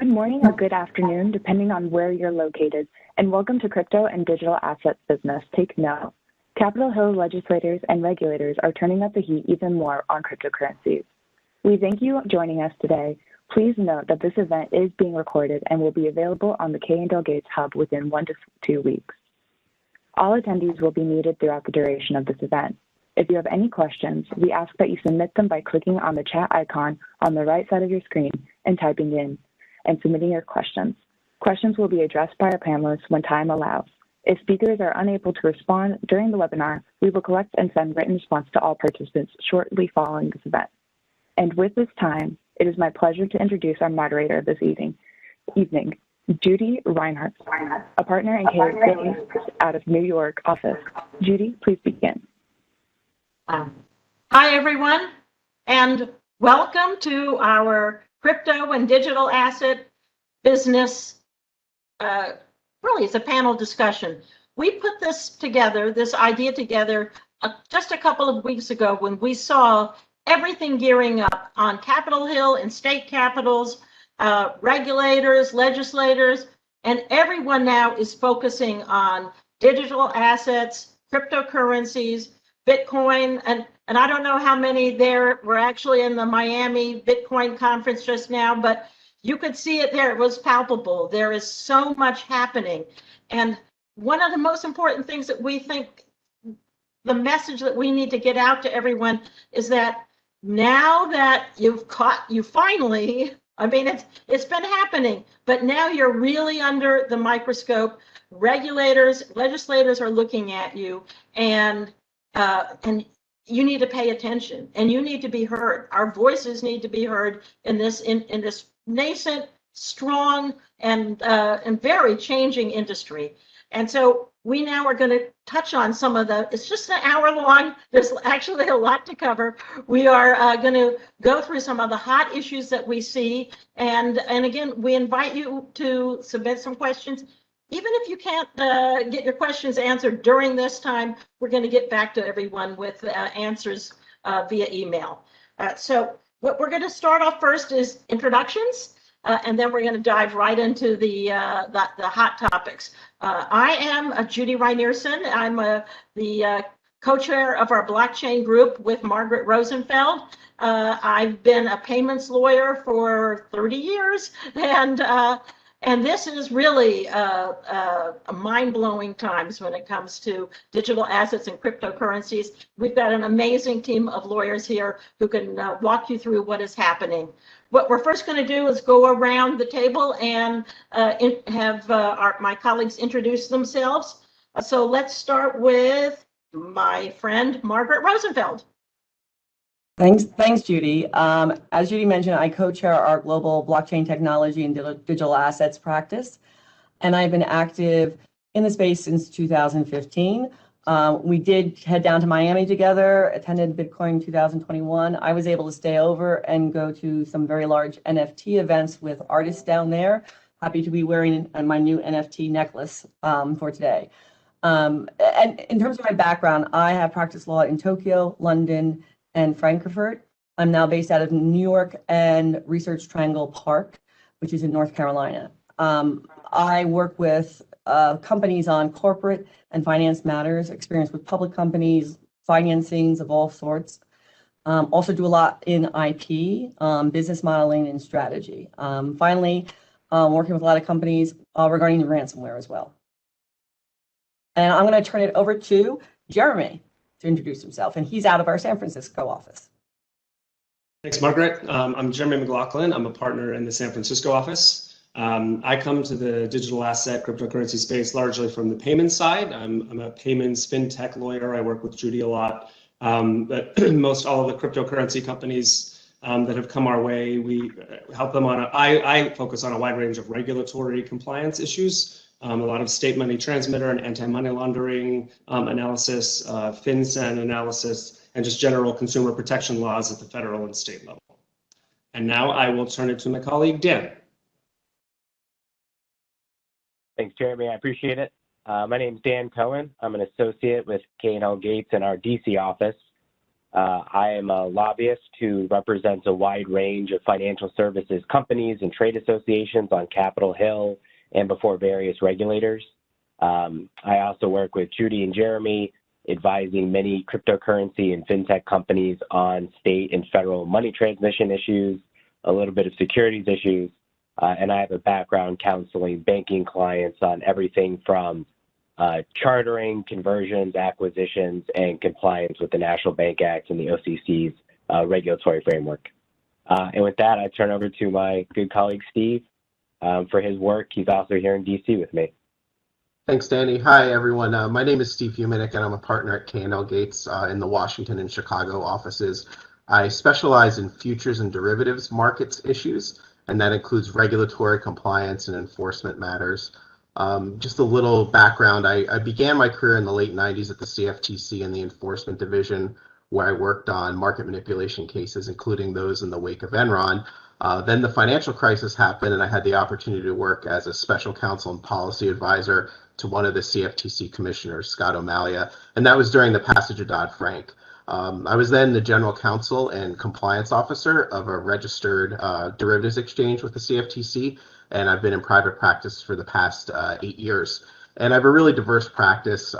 Good morning or good afternoon, depending on where you're located, and welcome to Crypto and Digital Assets Business. Take note. Capitol Hill legislators and regulators are turning up the heat even more on cryptocurrencies. We thank you for joining us today. Please note that this event is being recorded and will be available on the K&L Gates Hub within 1 to 2 weeks. All attendees will be muted throughout the duration of this event. If you have any questions, we ask that you submit them by clicking on the chat icon on the right side of your screen and typing in and submitting your questions. Questions will be addressed by our panelists when time allows. If speakers are unable to respond during the webinar, we will collect and send written response to all participants shortly following this event. And with this time, it is my pleasure to introduce our moderator this evening, Judy Reinhardt, a partner in K&L out of New York office. Judy, please begin. Hi, everyone, and welcome to our crypto and digital asset business. Really, it's a panel discussion. We put this together, this idea together, just a couple of weeks ago when we saw everything gearing up on Capitol Hill and state capitals, regulators, legislators, and everyone now is focusing on digital assets, cryptocurrencies, Bitcoin, and I don't know how many there were actually in the Miami Bitcoin conference just now, but you could see it there. It was palpable. There is so much happening. And one of the most important things that we think, the message that we need to get out to everyone is that now that you finally, I mean, it's been happening, but now you're really under the microscope. Regulators, legislators are looking at you, and you need to pay attention, and you need to be heard. Our voices need to be heard in this nascent, strong, and very changing industry. And so we now are going to touch on some of it's just an hour long. There's actually a lot to cover. We are going to go through some of the hot issues that we see. And again, we invite you to submit some questions. Even if you can't get your questions answered during this time, we're going to get back to everyone with answers via email. So what we're going to start off first is introductions, and then we're going to dive right into the hot topics. I am Judy Reinhardt. I'm the co-chair of our blockchain group with Margaret Rosenfeld. I've been a payments lawyer for 30 years, and this is really a mind-blowing times when it comes to digital assets and cryptocurrencies. We've got an amazing team of lawyers here who can walk you through what is happening. What we're first going to do is go around the table and have my colleagues introduce themselves. So let's start with my friend, Margaret Rosenfeld. Thanks, Judy. As Judy mentioned, I co-chair our global blockchain technology and digital assets practice, and I've been active in the space since 2015. We did head down to Miami together, attended Bitcoin 2021. I was able to stay over and go to some very large NFT events with artists down there. Happy to be wearing my new NFT necklace for today. And in terms of my background, I have practiced law in Tokyo, London, and Frankfurt. I'm now based out of New York and Research Triangle Park, which is in North Carolina. I work with companies on corporate and finance matters, experience with public companies, financings of all sorts. Also do a lot in IP, business modeling and strategy. Finally, working with a lot of companies regarding ransomware as well. And I'm going to turn it over to Jeremy to introduce himself, and he's out of our San Francisco office. Thanks, Margaret. I'm Jeremy McLaughlin. I'm a partner in the San Francisco office. I come to the digital asset cryptocurrency space largely from the payments side. I'm a payments fintech lawyer. I work with Judy a lot. But most all of the cryptocurrency companies that have come our way, we help them on I focus on a wide range of regulatory compliance issues. A lot of state money transmitter and anti-money laundering analysis, FinCEN analysis, and just general consumer protection laws at the federal and state level. And now I will turn it to my colleague, Dan. Thanks, Jeremy. I appreciate it. My name is Dan Cohen. I'm an associate with K&L Gates in our DC office. I am a lobbyist who represents a wide range of financial services companies and trade associations on Capitol Hill and before various regulators. I also work with Judy and Jeremy, advising many cryptocurrency and fintech companies on state and federal money transmission issues, a little bit of securities issues, and I have a background counseling banking clients on everything from chartering, conversions, acquisitions, and compliance with the National Bank Act and the OCC's regulatory framework. And with that, I turn over to my good colleague, Steve, for his work. He's also here in DC with me. Thanks, Danny. Hi, everyone. My name is Steve Humanick, and I'm a partner at K&L Gates in the Washington and Chicago offices. I specialize in futures and derivatives markets issues, and that includes regulatory compliance and enforcement matters. Just a little background, I began my career in the late 90s at the CFTC in the enforcement division, where I worked on market manipulation cases, including those in the wake of Enron. Then the financial crisis happened, and I had the opportunity to work as a special counsel and policy advisor to one of the CFTC commissioners, Scott O'Malia, and that was during the passage of Dodd-Frank. I was then the general counsel and compliance officer of a registered derivatives exchange with the CFTC, and I've been in private practice for the past 8 years. And I have a really diverse practice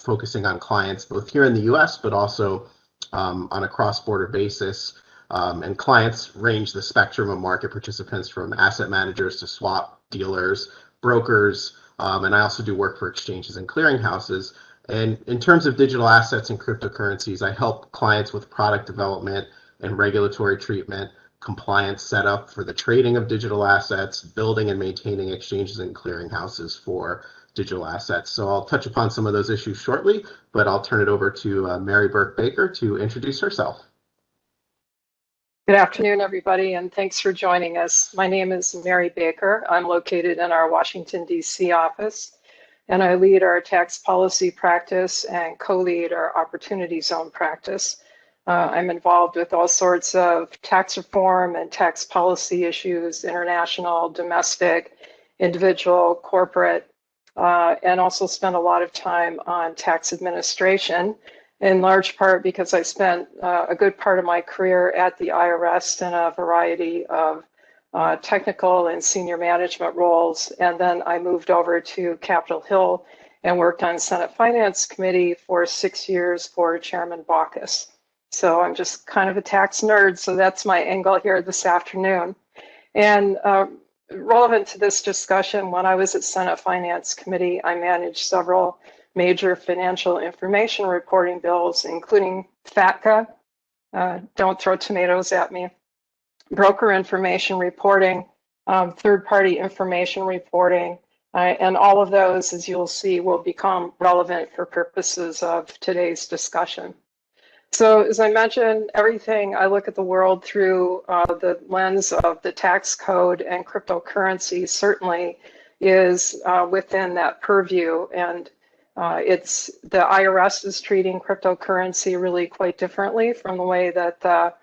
focusing on clients both here in the US, but also on a cross-border basis. And clients range the spectrum of market participants from asset managers to swap dealers, brokers, and I also do work for exchanges and clearinghouses. And in terms of digital assets and cryptocurrencies, I help clients with product development and regulatory treatment, compliance setup for the trading of digital assets, building and maintaining exchanges and clearinghouses for digital assets. So I'll touch upon some of those issues shortly, but I'll turn it over to Mary Burke Baker to introduce herself. Good afternoon, everybody, and thanks for joining us. My name is Mary Baker. I'm located in our Washington, D.C. office, and I lead our tax policy practice and co-lead our opportunity zone practice. I'm involved with all sorts of tax reform and tax policy issues, international, domestic, individual, corporate, and also spend a lot of time on tax administration, in large part because I spent a good part of my career at the IRS in a variety of technical and senior management roles. And then I moved over to Capitol Hill and worked on Senate Finance Committee for 6 years for Chairman Baucus. So I'm just kind of a tax nerd, so that's my angle here this afternoon. And relevant to this discussion, when I was at Senate Finance Committee, I managed several major financial information reporting bills, including FATCA, don't throw tomatoes at me, broker information reporting, third-party information reporting, and all of those, as you'll see, will become relevant for purposes of today's discussion. So as I mentioned, I look at the world through the lens of the tax code, and cryptocurrency certainly is within that purview. And the IRS is treating cryptocurrency really quite differently from the way that the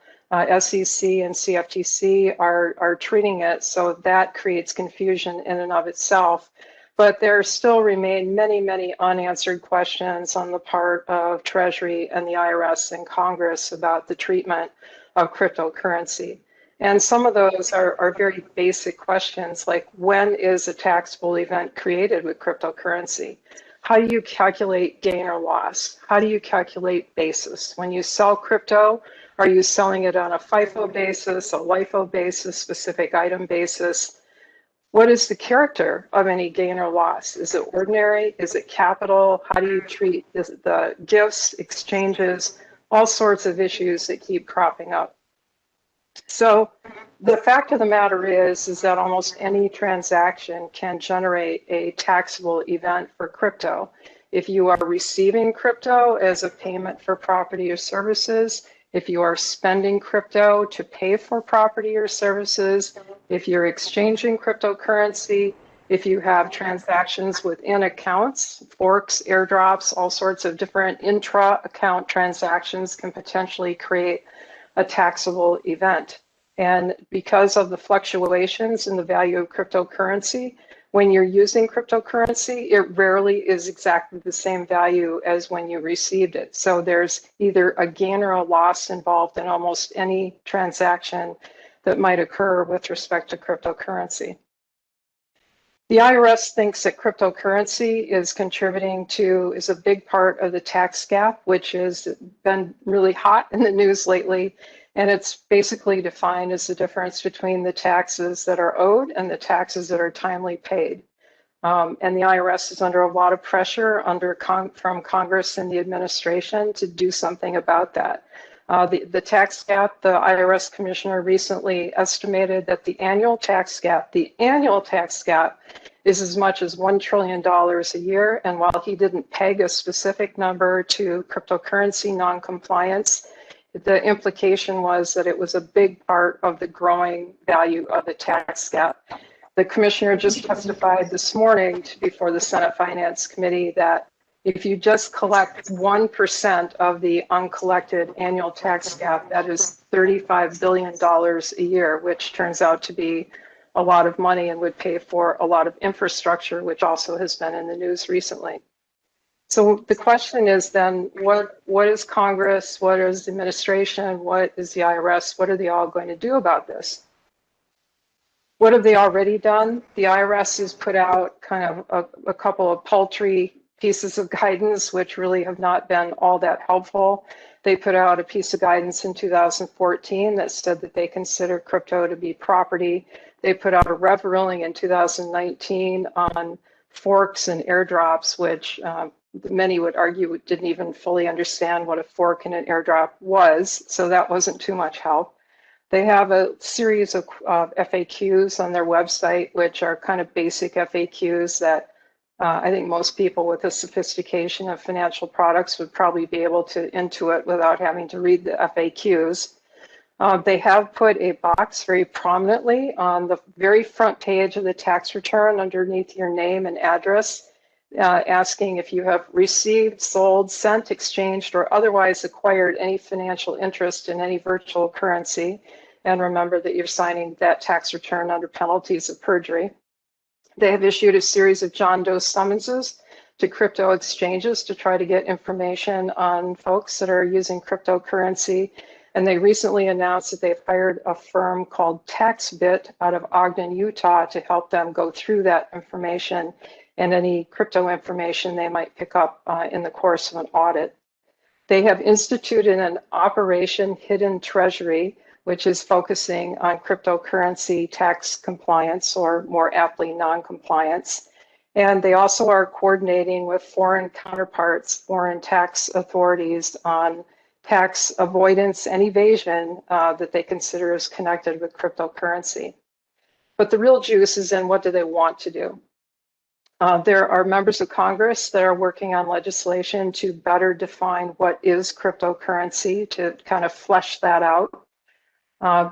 SEC and CFTC are treating it. So that creates confusion in and of itself. But there still remain many, many unanswered questions on the part of Treasury and the IRS and Congress about the treatment of cryptocurrency. And some of those are very basic questions, like when is a taxable event created with cryptocurrency? How do you calculate gain or loss? How do you calculate basis? When you sell crypto, are you selling it on a FIFO basis, a LIFO basis, specific item basis? What is the character of any gain or loss? Is it ordinary? Is it capital? How do you treat the gifts, exchanges, all sorts of issues that keep cropping up? So the fact of the matter is that almost any transaction can generate a taxable event for crypto. If you are receiving crypto as a payment for property or services, if you are spending crypto to pay for property or services, if you're exchanging cryptocurrency, if you have transactions within accounts, forks, airdrops, all sorts of different intra-account transactions can potentially create a taxable event. And because of the fluctuations in the value of cryptocurrency, when you're using cryptocurrency, it rarely is exactly the same value as when you received it. So there's either a gain or a loss involved in almost any transaction that might occur with respect to cryptocurrency. The IRS thinks that cryptocurrency is a big part of the tax gap, which has been really hot in the news lately. And it's basically defined as the difference between the taxes that are owed and the taxes that are timely paid. And the IRS is under a lot of pressure from Congress and the administration to do something about that. The tax gap, the IRS commissioner recently estimated that the annual tax gap is as much as $1 trillion a year. And while he didn't peg a specific number to cryptocurrency noncompliance, the implication was that it was a big part of the growing value of the tax gap. The commissioner just testified this morning before the Senate Finance Committee that if you just collect 1% of the uncollected annual tax gap, that is $35 billion a year, which turns out to be a lot of money and would pay for a lot of infrastructure, which also has been in the news recently. So the question is then, what is Congress, what is the administration, what is the IRS, what are they all going to do about this? What have they already done? The IRS has put out kind of a couple of paltry pieces of guidance, which really have not been all that helpful. They put out a piece of guidance in 2014 that said that they consider crypto to be property. They put out a rev ruling in 2019 on forks and airdrops, which many would argue didn't even fully understand what a fork and an airdrop was, so that wasn't too much help. They have a series of FAQs on their website, which are kind of basic FAQs that I think most people with a sophistication of financial products would probably be able to intuit without having to read the FAQs. They have put a box very prominently on the very front page of the tax return underneath your name and address, asking if you have received, sold, sent, exchanged, or otherwise acquired any financial interest in any virtual currency. And remember that you're signing that tax return under penalties of perjury. They have issued a series of John Doe summonses to crypto exchanges to try to get information on folks that are using cryptocurrency. And they recently announced that they've hired a firm called TaxBit out of Ogden, Utah, to help them go through that information and any crypto information they might pick up in the course of an audit. They have instituted an Operation Hidden Treasury, which is focusing on cryptocurrency tax compliance, or more aptly, non-compliance. And they also are coordinating with foreign counterparts, foreign tax authorities on tax avoidance and evasion that they consider is connected with cryptocurrency. But the real juice is in what do they want to do? There are members of Congress that are working on legislation to better define what is cryptocurrency, to kind of flesh that out.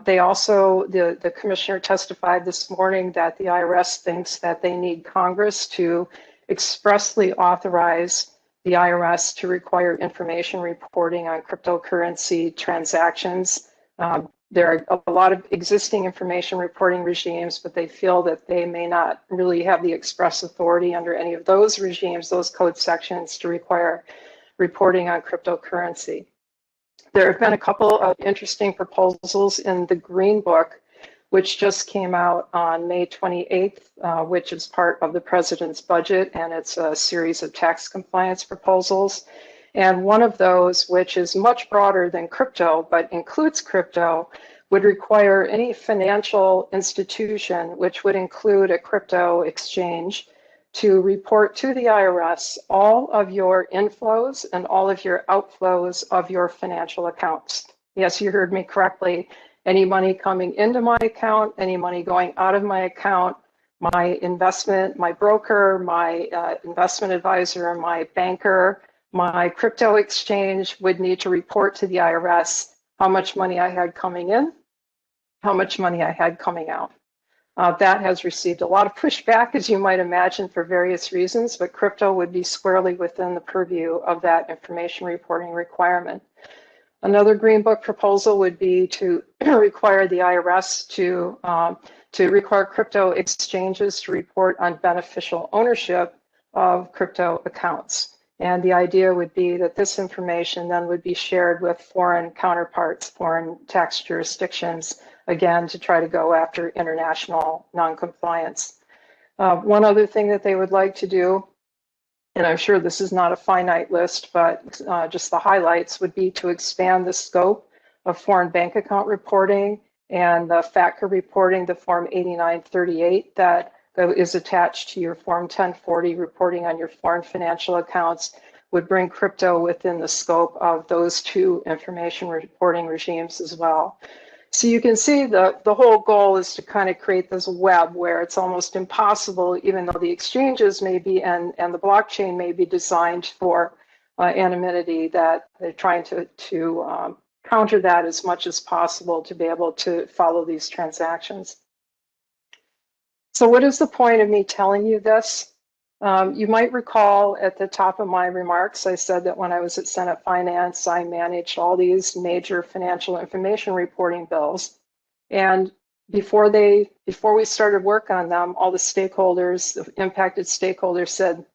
They also, the commissioner testified this morning that the IRS thinks that they need Congress to expressly authorize the IRS to require information reporting on cryptocurrency transactions. There are a lot of existing information reporting regimes, but they feel that they may not really have the express authority under any of those regimes, those code sections, to require reporting on cryptocurrency. There have been a couple of interesting proposals in the Green Book, which just came out on May 28th, which is part of the president's budget, and it's a series of tax compliance proposals. And one of those, which is much broader than crypto, but includes crypto, would require any financial institution, which would include a crypto exchange, to report to the IRS all of your inflows and all of your outflows of your financial accounts. Yes, you heard me correctly. Any money coming into my account, any money going out of my account, my investment, my broker, my investment advisor, my banker, my crypto exchange would need to report to the IRS how much money I had coming in, how much money I had coming out. That has received a lot of pushback, as you might imagine, for various reasons, but crypto would be squarely within the purview of that information reporting requirement. Another Green Book proposal would be to require the IRS to require crypto exchanges to report on beneficial ownership of crypto accounts. And the idea would be that this information then would be shared with foreign counterparts, foreign tax jurisdictions, again, to try to go after international noncompliance. One other thing that they would like to do, and I'm sure this is not a finite list, but just the highlights, would be to expand the scope of foreign bank account reporting and the FATCA reporting, the Form 8938 that is attached to your Form 1040 reporting on your foreign financial accounts, would bring crypto within the scope of those two information reporting regimes as well. So you can see the whole goal is to kind of create this web where it's almost impossible, even though the exchanges may be and the blockchain may be designed for anonymity, that they're trying to counter that as much as possible to be able to follow these transactions. So what is the point of me telling you this? You might recall at the top of my remarks, I said that when I was at Senate Finance, I managed all these major financial information reporting bills. And before we started work on them, all the stakeholders, the impacted stakeholders said,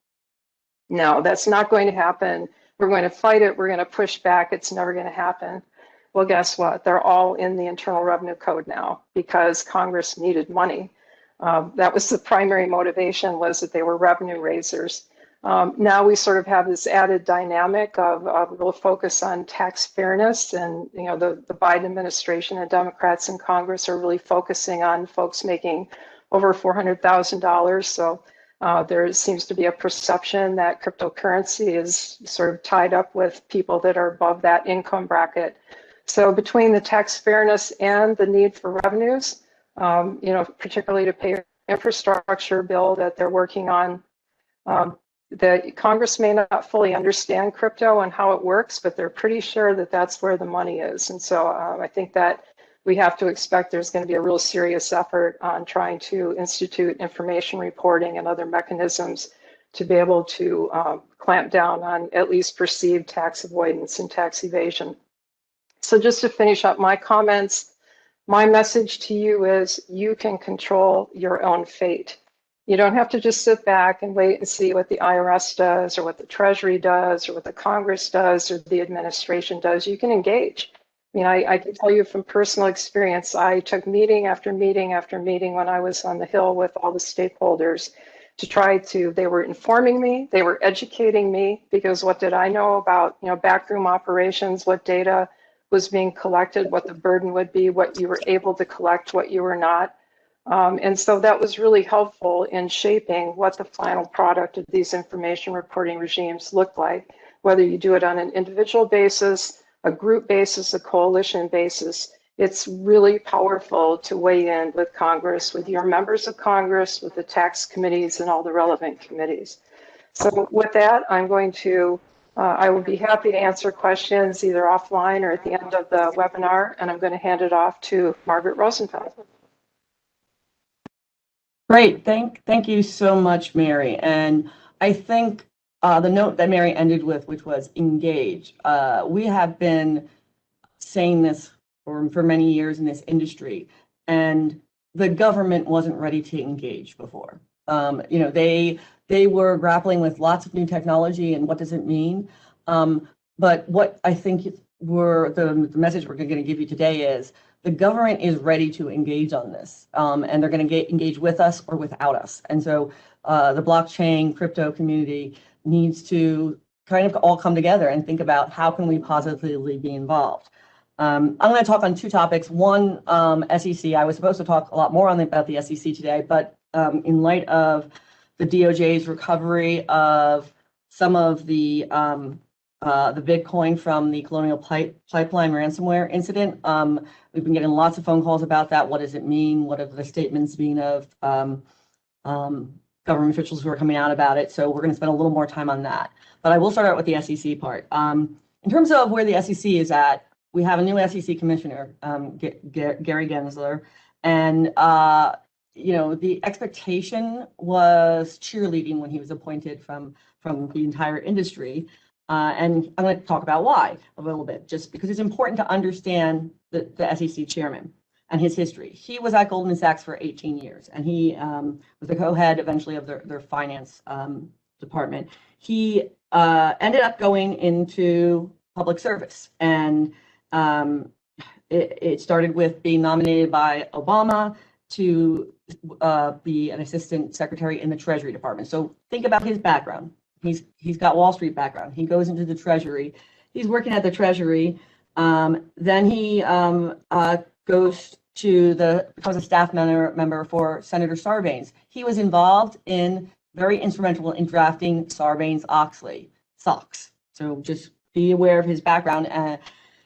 no, that's not going to happen. We're going to fight it. We're going to push back. It's never going to happen. Well, guess what? They're all in the Internal Revenue Code now because Congress needed money. That was the primary motivation, was that they were revenue raisers. Now we sort of have this added dynamic of real focus on tax fairness, and the Biden administration and Democrats in Congress are really focusing on folks making over $400,000. So there seems to be a perception that cryptocurrency is sort of tied up with people that are above that income bracket. So between the tax fairness and the need for revenues, particularly to pay infrastructure bill that they're working on. The Congress may not fully understand crypto and how it works, but they're pretty sure that that's where the money is. And so I think that we have to expect there's going to be a real serious effort on trying to institute information reporting and other mechanisms to be able to clamp down on at least perceived tax avoidance and tax evasion. So just to finish up my comments, my message to you is you can control your own fate. You don't have to just sit back and wait and see what the IRS does or what the Treasury does or what the Congress does or the administration does. You can engage. I can tell you from personal experience, I took meeting after meeting after meeting when I was on the Hill with all the stakeholders to they were informing me, they were educating me, because what did I know about, backroom operations, what data was being collected, what the burden would be, what you were able to collect, what you were not. And so that was really helpful in shaping what the final product of these information reporting regimes looked like, whether you do it on an individual basis, a group basis, a coalition basis. It's really powerful to weigh in with Congress, with your members of Congress, with the tax committees and all the relevant committees. So with that, I will be happy to answer questions either offline or at the end of the webinar, and I'm going to hand it off to Margaret Rosenfeld. Great, thank you so much, Mary. And I think the note that Mary ended with, which was engage. We have been saying this for many years in this industry, and the government wasn't ready to engage before. They were grappling with lots of new technology and what does it mean. But what I think the message we're going to give you today is the government is ready to engage on this, and they're going to engage with us or without us. And so the blockchain crypto community needs to kind of all come together and think about how can we positively be involved. I'm going to talk on two topics. One, SEC. I was supposed to talk a lot more about the SEC today, but in light of the DOJ's recovery of some of the Bitcoin from the Colonial Pipeline ransomware incident, we've been getting lots of phone calls about that. What does it mean? What have the statements been of government officials who are coming out about it? So we're going to spend a little more time on that. But I will start out with the SEC part. In terms of where the SEC is at, we have a new SEC commissioner, Gary Gensler, and the expectation was cheerleading when he was appointed from the entire industry. And I'm going to talk about why a little bit, just because it's important to understand the SEC chairman and his history. He was at Goldman Sachs for 18 years, and he was the co-head eventually of their finance department. He ended up going into public service, and it started with being nominated by Obama to be an assistant secretary in the Treasury Department. So think about his background. He's got Wall Street background. He goes into the Treasury. He's working at the Treasury. Then he goes to becomes a staff member for Senator Sarbanes. He was involved very instrumental in drafting Sarbanes-Oxley SOX. So just be aware of his background.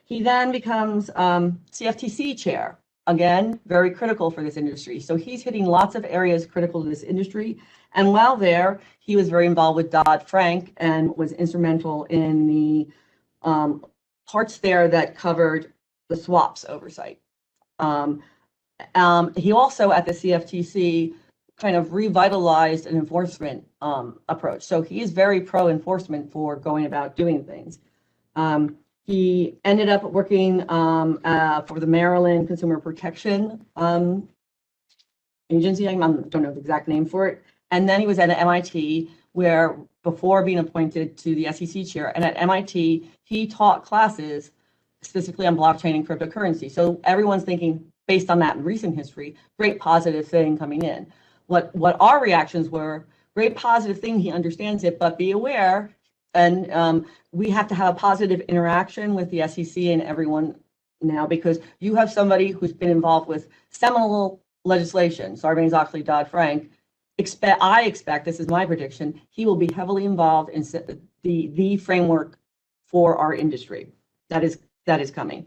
He then becomes CFTC chair. Again, very critical for this industry. So he's hitting lots of areas critical to this industry. And while there, he was very involved with Dodd-Frank and was instrumental in the parts there that covered the swaps oversight. He also, at the CFTC, kind of revitalized an enforcement approach. So he is very pro-enforcement for going about doing things. He ended up working for the Maryland Consumer Protection Agency. I don't know the exact name for it. And then he was at MIT, where before being appointed to the SEC chair, and at MIT, he taught classes specifically on blockchain and cryptocurrency. So everyone's thinking, based on that recent history, great positive thing coming in. What our reactions were, great positive thing, he understands it, but be aware, and we have to have a positive interaction with the SEC and everyone now, because you have somebody who's been involved with seminal legislation, Sarbanes-Oxley, Dodd-Frank. I expect, this is my prediction, he will be heavily involved in the framework for our industry. That is coming.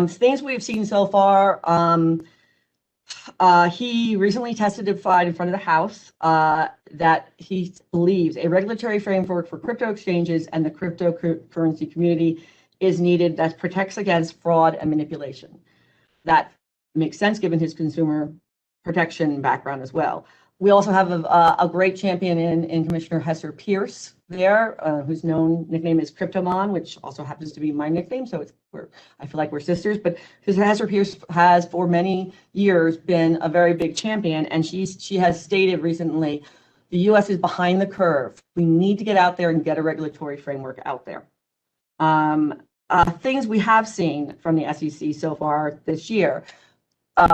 Things we've seen so far, he recently testified in front of the House that he believes a regulatory framework for crypto exchanges and the cryptocurrency community is needed that protects against fraud and manipulation. That makes sense given his consumer protection background as well. We also have a great champion in Commissioner Hester Pierce there, whose nickname is Cryptomon, which also happens to be my nickname. So I feel like we're sisters. But Hester Pierce has for many years been a very big champion, and she has stated recently, the U.S. is behind the curve. We need to get out there and get a regulatory framework out there. Things we have seen from the SEC so far this year.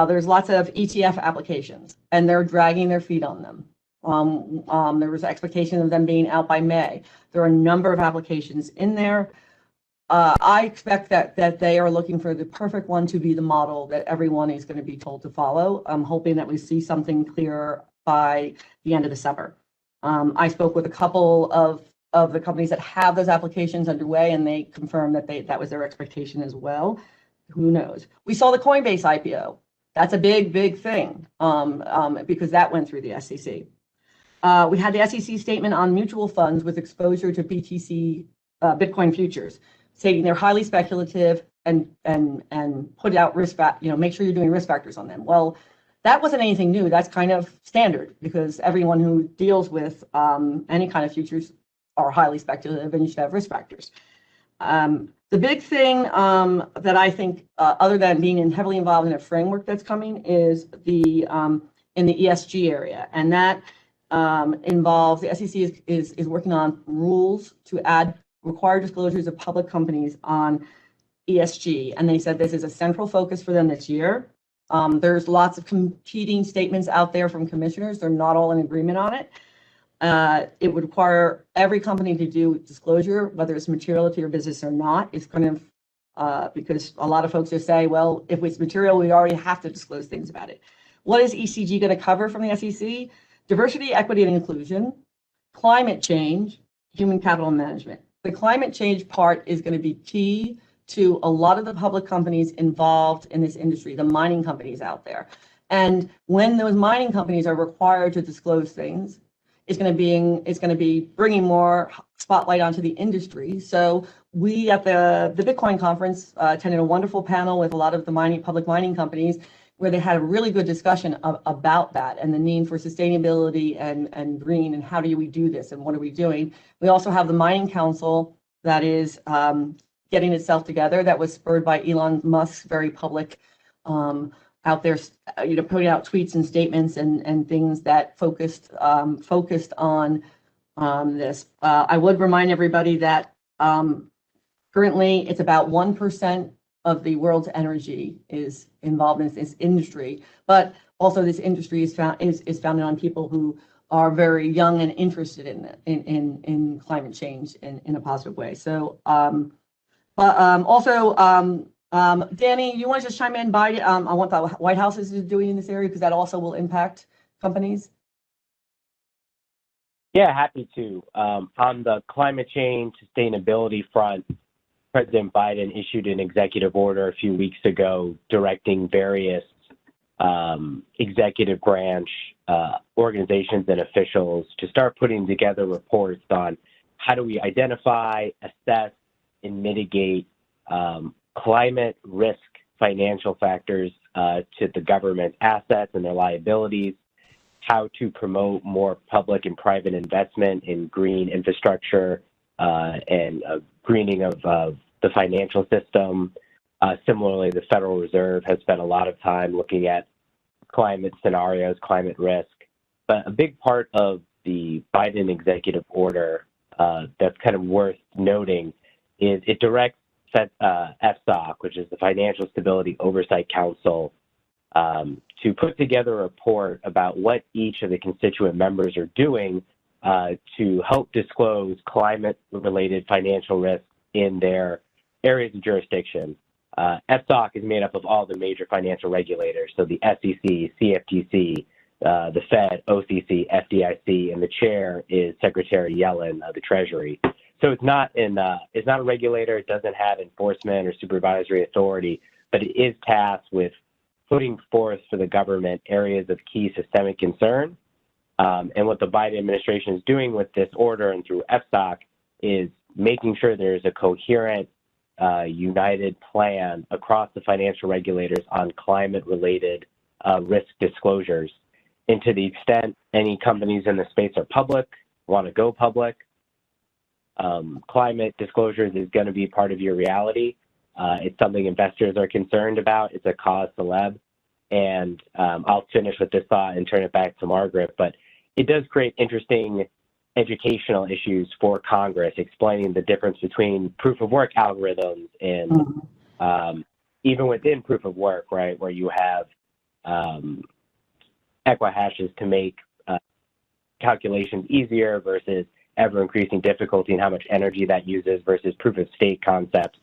There's lots of ETF applications, and they're dragging their feet on them. There was an expectation of them being out by May. There are a number of applications in there. I expect that they are looking for the perfect one to be the model that everyone is going to be told to follow. I'm hoping that we see something clear by the end of December. I spoke with a couple of the companies that have those applications underway, and they confirmed that that was their expectation as well. Who knows? We saw the Coinbase IPO. That's a big, big thing because that went through the SEC. We had the SEC statement on mutual funds with exposure to BTC Bitcoin futures, stating they're highly speculative and put out risk, make sure you're doing risk factors on them. Well, that wasn't anything new. That's kind of standard because everyone who deals with any kind of futures are highly speculative, and you should have risk factors. The big thing that I think, other than being heavily involved in a framework that's coming, is in the ESG area, and that involves the SEC is working on rules to add required disclosures of public companies on ESG, and they said this is a central focus for them this year. There's lots of competing statements out there from commissioners. They're not all in agreement on it. It would require every company to do disclosure, whether it's material to your business or not. It's kind of because a lot of folks just say, well, if it's material, we already have to disclose things about it. What is ECG going to cover from the SEC? Diversity, equity, and inclusion, climate change, human capital management. The climate change part is going to be key to a lot of the public companies involved in this industry, the mining companies out there. And when those mining companies are required to disclose things, it's going to be bringing more spotlight onto the industry. So we at the Bitcoin conference attended a wonderful panel with a lot of the public mining companies, where they had a really good discussion about that and the need for sustainability and green and how do we do this and what are we doing. We also have the Mining Council, that is getting itself together, that was spurred by Elon Musk's very public out there, putting out tweets and statements and things that focused on this. I would remind everybody that currently it's about 1% of the world's energy is involved in this industry, but also this industry is founded on people who are very young and interested in climate change in a positive way. So, Danny, you want to just chime in on what the White House is doing in this area, because that also will impact companies? Yeah, happy to. On the climate change sustainability front, President Biden issued an executive order a few weeks ago directing various executive branch organizations and officials to start putting together reports on how do we identify, assess, and mitigate climate risk financial factors to the government's assets and their liabilities, how to promote more public and private investment in green infrastructure and greening of the financial system. Similarly, the Federal Reserve has spent a lot of time looking at climate scenarios, climate risk. But a big part of the Biden executive order that's kind of worth noting is it directs FSOC, which is the Financial Stability Oversight Council, to put together a report about what each of the constituent members are doing to help disclose climate-related financial risks in their areas of jurisdiction. FSOC is made up of all the major financial regulators, so the SEC, CFTC, the Fed, OCC, FDIC, and the chair is Secretary Yellen of the Treasury. So it's not a regulator. It doesn't have enforcement or supervisory authority, but it is tasked with putting forth for the government areas of key systemic concern. And what the Biden administration is doing with this order and through FSOC is making sure there's a coherent, united plan across the financial regulators on climate-related risk disclosures. And to the extent any companies in the space are public, want to go public, climate disclosures is going to be part of your reality. It's something investors are concerned about. It's a cause célèbre. And I'll finish with this thought and turn it back to Margaret. But it does create interesting educational issues for Congress, explaining the difference between proof of work algorithms and even within proof of work, right, where you have equihashes to make calculations easier versus ever increasing difficulty and how much energy that uses versus proof of stake concepts,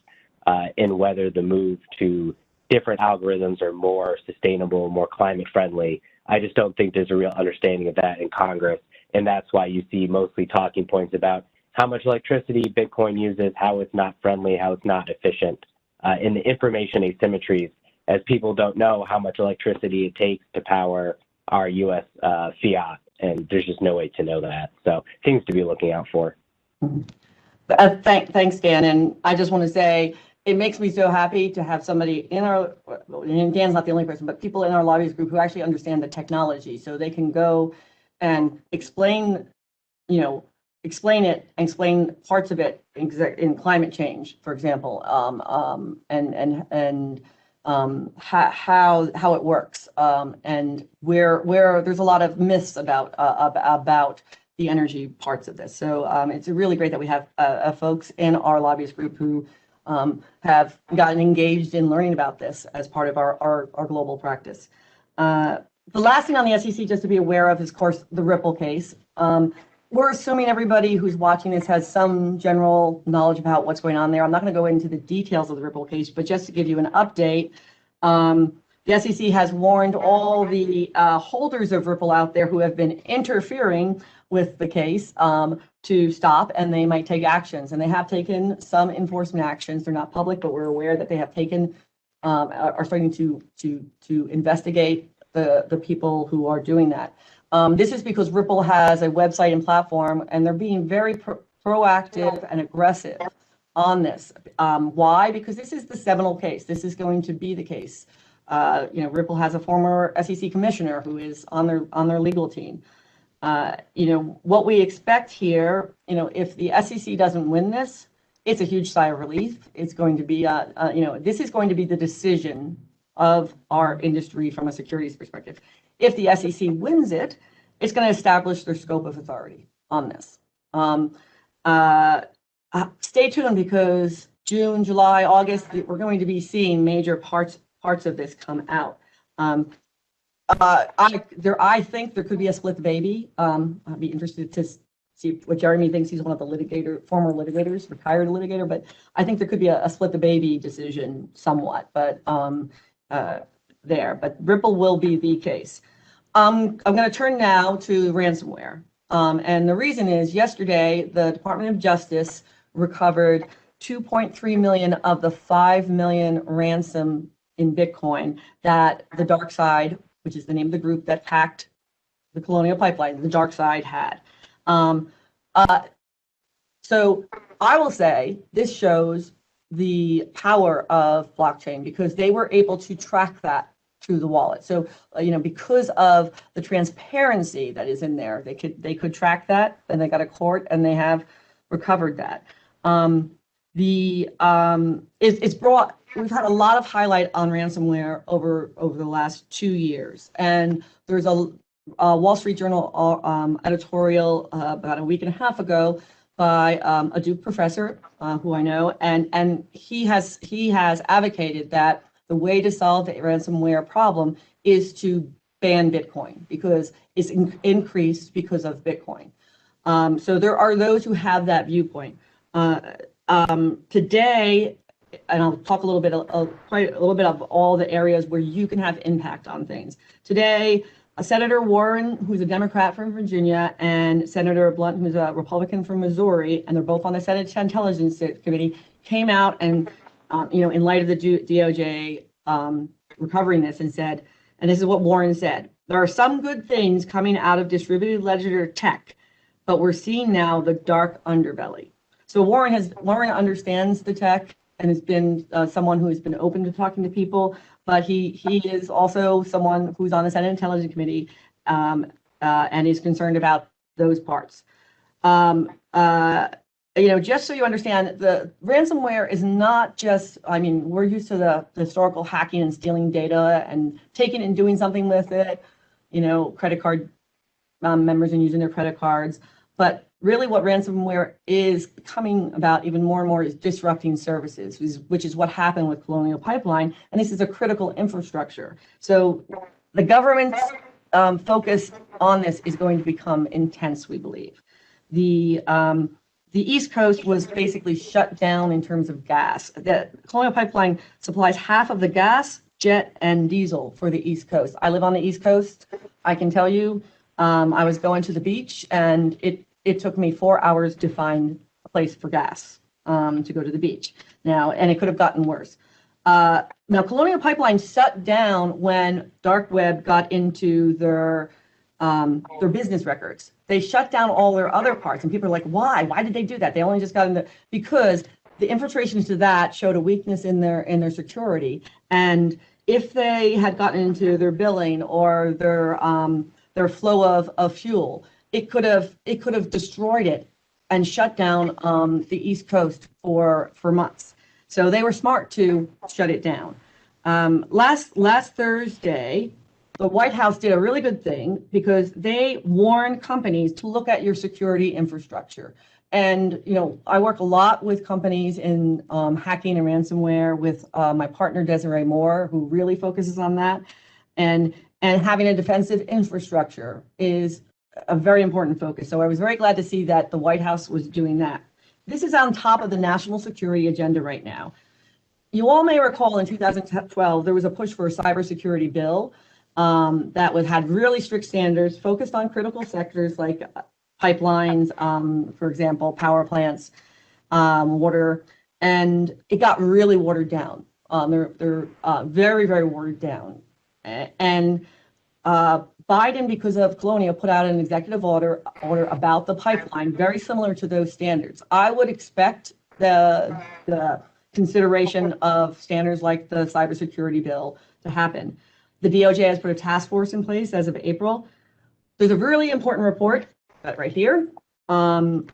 and whether the move to different algorithms are more sustainable, more climate friendly. I just don't think there's a real understanding of that in Congress. And that's why you see mostly talking points about how much electricity Bitcoin uses, how it's not friendly, how it's not efficient, and the information asymmetries, as people don't know how much electricity it takes to power our U.S. fiat. And there's just no way to know that. So things to be looking out for. Thanks, Dan. And I just want to say, it makes me so happy to have somebody in our, and Dan's not the only person, but people in our lobbyist group who actually understand the technology, so they can go and explain it and explain parts of it in climate change, for example, and how it works, and where there's a lot of myths about the energy parts of this. So it's really great that we have folks in our lobbyist group who have gotten engaged in learning about this as part of our global practice. The last thing on the SEC just to be aware of is, of course, the Ripple case. We're assuming everybody who's watching this has some general knowledge about what's going on there. I'm not going to go into the details of the Ripple case, but just to give you an update, the SEC has warned all the holders of Ripple out there who have been interfering with the case to stop, and they might take actions. And they have taken some enforcement actions. They're not public, but we're aware that they have taken, are starting to investigate the people who are doing that. This is because Ripple has a website and platform, and they're being very proactive and aggressive on this. Why? Because this is the seminal case. This is going to be the case. Ripple has a former SEC commissioner who is on their legal team. What we expect here, if the SEC doesn't win this, it's a huge sigh of relief. It's going to be, this is going to be the decision of our industry from a securities perspective. If the SEC wins it, it's going to establish their scope of authority on this. Stay tuned, because June, July, August, we're going to be seeing major parts of this come out. I think there could be a split the baby. I'd be interested to see what Jeremy thinks. He's one of the former litigators, retired litigator, but I think there could be a split the baby decision somewhat, but but Ripple will be the case. I'm going to turn now to ransomware. And the reason is, yesterday, the Department of Justice recovered 2.3 million of the 5 million ransom in Bitcoin that the dark side, which is the name of the group that hacked the Colonial Pipeline, the dark side had. So I will say this shows the power of blockchain, because they were able to track that through the wallet. So, because of the transparency that is in there, they could track that, and they got a court, and they have recovered that. We've had a lot of highlight on ransomware over the last 2 years, and there's a Wall Street Journal editorial about a week and a half ago by a Duke professor who I know, and he has advocated that the way to solve the ransomware problem is to ban Bitcoin, because it's increased because of Bitcoin. So there are those who have that viewpoint. Today, and I'll talk quite a little bit of all the areas where you can have impact on things. Today, Senator Warren, who's a Democrat from Virginia, and Senator Blunt, who's a Republican from Missouri, and they're both on the Senate Intelligence Committee, came out and, in light of the DOJ recovering this, and said, and this is what Warren said: there are some good things coming out of distributed ledger tech, but we're seeing now the dark underbelly. So Warren understands the tech and has been someone who has been open to talking to people, but he is also someone who's on the Senate Intelligence Committee and is concerned about those parts. Just so you understand, the ransomware is not just, we're used to the historical hacking and stealing data and taking and doing something with it, credit card members and using their credit cards. But really what ransomware is coming about even more and more is disrupting services, which is what happened with Colonial Pipeline. And this is a critical infrastructure. So the government's focus on this is going to become intense, we believe. The East Coast was basically shut down in terms of gas. The Colonial Pipeline supplies half of the gas, jet, and diesel for the East Coast. I live on the East Coast. I can tell you, I was going to the beach, and it took me 4 hours to find a place for gas to go to the beach. Now, and it could have gotten worse. Now, Colonial Pipeline shut down when dark web got into their business records. They shut down all their other parts, and people are like, why? Why did they do that? They only just got in because the infiltration to that showed a weakness in their security. And if they had gotten into their billing or their flow of fuel, it could have destroyed it and shut down the East Coast for months. So they were smart to shut it down. Last Thursday, the White House did a really good thing, because they warned companies to look at your security infrastructure. And I work a lot with companies in hacking and ransomware with my partner Desiree Moore, who really focuses on that. And having a defensive infrastructure is a very important focus. So I was very glad to see that the White House was doing that. This is on top of the national security agenda right now. You all may recall in 2012, there was a push for a cybersecurity bill that had really strict standards focused on critical sectors like pipelines, for example, power plants, water, and it got really watered down. They're very, very watered down. And Biden, because of Colonial, put out an executive order about the pipeline, very similar to those standards. I would expect the consideration of standards like the cybersecurity bill to happen. The DOJ has put a task force in place as of April. There's a really important report right here from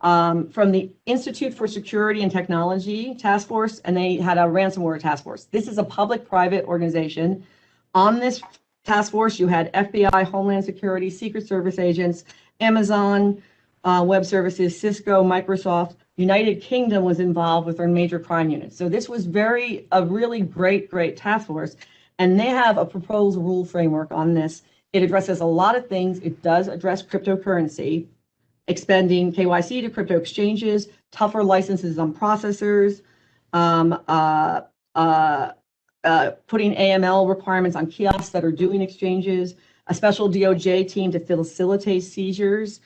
the Institute for Security and Technology Task Force, and they had a ransomware task force. This is a public-private organization. On this task force, you had FBI, Homeland Security, Secret Service agents, Amazon Web Services, Cisco, Microsoft. United Kingdom was involved with their major crime units. So this was a really great task force. And they have a proposed rule framework on this. It addresses a lot of things. It does address cryptocurrency, expanding KYC to crypto exchanges, tougher licenses on processors, putting AML requirements on kiosks that are doing exchanges, a special DOJ team to facilitate seizures,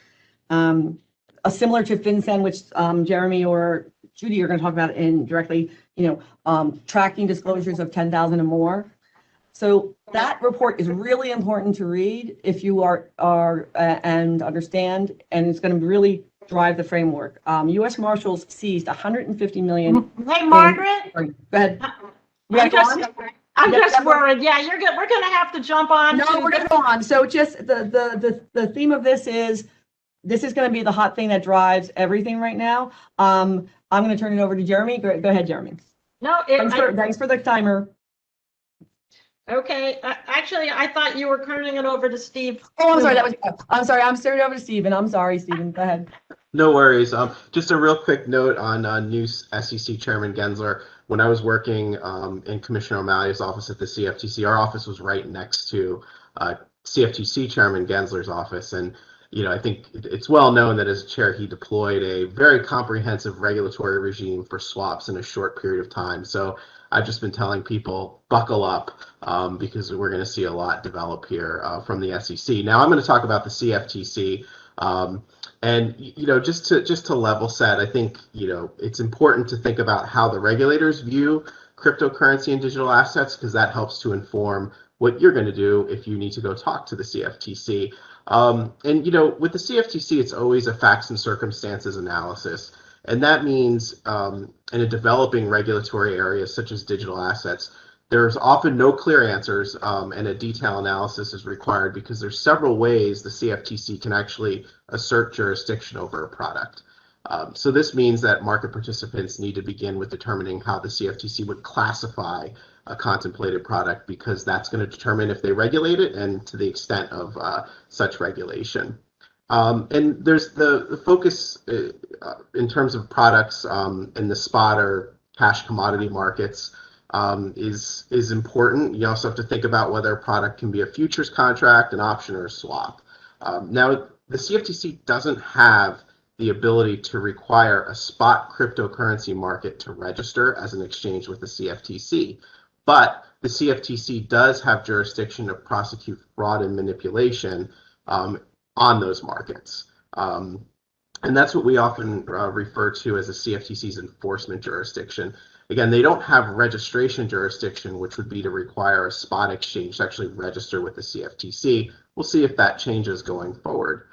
similar to FinCEN, which Jeremy or Judy are going to talk about indirectly, tracking disclosures of 10,000 or more. So that report is really important to read if you are and understand, and it's going to really drive the framework. U.S. Marshals seized 150 million. Hey, Margaret. Go ahead. I'm just worried. Yeah, you're good. We're going to have to jump on. No, we're going to go on. So just the theme of this is going to be the hot thing that drives everything right now. I'm going to turn it over to Jeremy. Go ahead, Jeremy. No, thanks for the timer. Okay. Actually, I thought you were turning it over to Steve. Oh, I'm sorry. I'm sorry. I'm turning it over to Stephen. I'm sorry, Stephen. Go ahead. No worries. Just a real quick note on new SEC Chairman Gensler. When I was working in Commissioner O'Malley's office at the CFTC, our office was right next to CFTC Chairman Gensler's office. And, I think it's well known that as chair, he deployed a very comprehensive regulatory regime for swaps in a short period of time. So I've just been telling people, buckle up, because we're going to see a lot develop here from the SEC. Now I'm going to talk about the CFTC. And, just to level set, I think, it's important to think about how the regulators view cryptocurrency and digital assets, because that helps to inform what you're going to do if you need to go talk to the CFTC. And, with the CFTC, it's always a facts and circumstances analysis. And that means in a developing regulatory area such as digital assets, there's often no clear answers, and a detailed analysis is required because there's several ways the CFTC can actually assert jurisdiction over a product. So this means that market participants need to begin with determining how the CFTC would classify a contemplated product, because that's going to determine if they regulate it and to the extent of such regulation. And there's the focus in terms of products in the spot or cash commodity markets is important. You also have to think about whether a product can be a futures contract, an option, or a swap. Now, the CFTC doesn't have the ability to require a spot cryptocurrency market to register as an exchange with the CFTC, but the CFTC does have jurisdiction to prosecute fraud and manipulation on those markets. And that's what we often refer to as the CFTC's enforcement jurisdiction. Again, they don't have registration jurisdiction, which would be to require a spot exchange to actually register with the CFTC. We'll see if that changes going forward.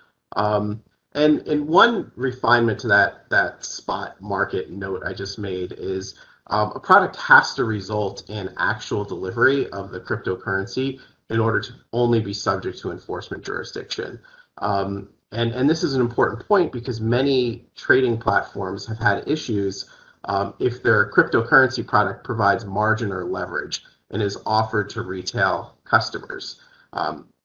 And one refinement to that spot market note I just made is a product has to result in actual delivery of the cryptocurrency in order to only be subject to enforcement jurisdiction. And this is an important point because many trading platforms have had issues if their cryptocurrency product provides margin or leverage and is offered to retail customers.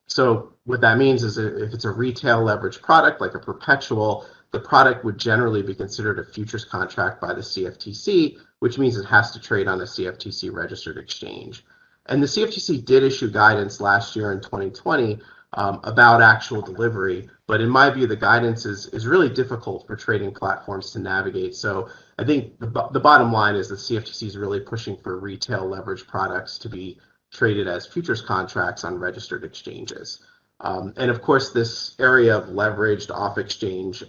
So what that means is if it's a retail leverage product like a perpetual, the product would generally be considered a futures contract by the CFTC, which means it has to trade on a CFTC registered exchange. And the CFTC did issue guidance last year in 2020 about actual delivery, but in my view, the guidance is really difficult for trading platforms to navigate. So I think the bottom line is the CFTC is really pushing for retail leverage products to be traded as futures contracts on registered exchanges. And of course, this area of leveraged off-exchange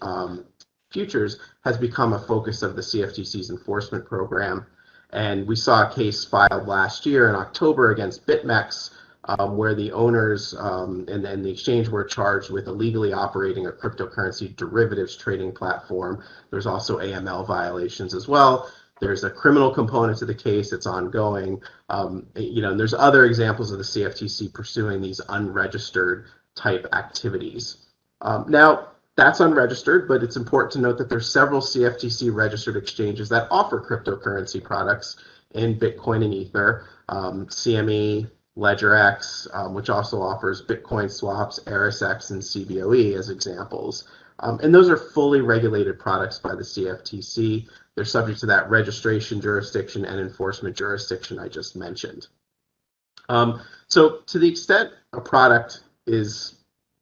futures has become a focus of the CFTC's enforcement program. And we saw a case filed last year in October against BitMEX, where the owners and the exchange were charged with illegally operating a cryptocurrency derivatives trading platform. There's also AML violations as well. There's a criminal component to the case. It's ongoing. And there's other examples of the CFTC pursuing these unregistered type activities. Now, That's unregistered, but it's important to note that there's several CFTC registered exchanges that offer cryptocurrency products in Bitcoin and Ether, CME, LedgerX, which also offers Bitcoin swaps, ErisX, and CBOE as examples. And those are fully regulated products by the CFTC. They're subject to that registration jurisdiction and enforcement jurisdiction I just mentioned. So to the extent a product is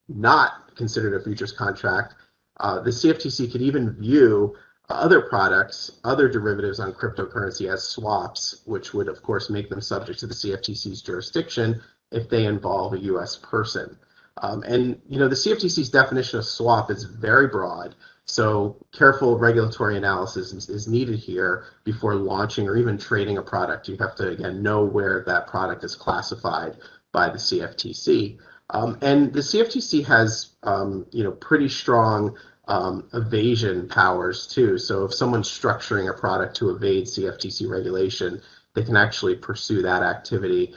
not considered a futures contract, the CFTC could even view other products, other derivatives on cryptocurrency as swaps, which would of course make them subject to the CFTC's jurisdiction if they involve a US person. And the CFTC's definition of swap is very broad, so careful regulatory analysis is needed here before launching or even trading a product. You have to, again, know where that product is classified by the CFTC. And the CFTC has, pretty strong evasion powers too. So if someone's structuring a product to evade CFTC regulation, they can actually pursue that activity.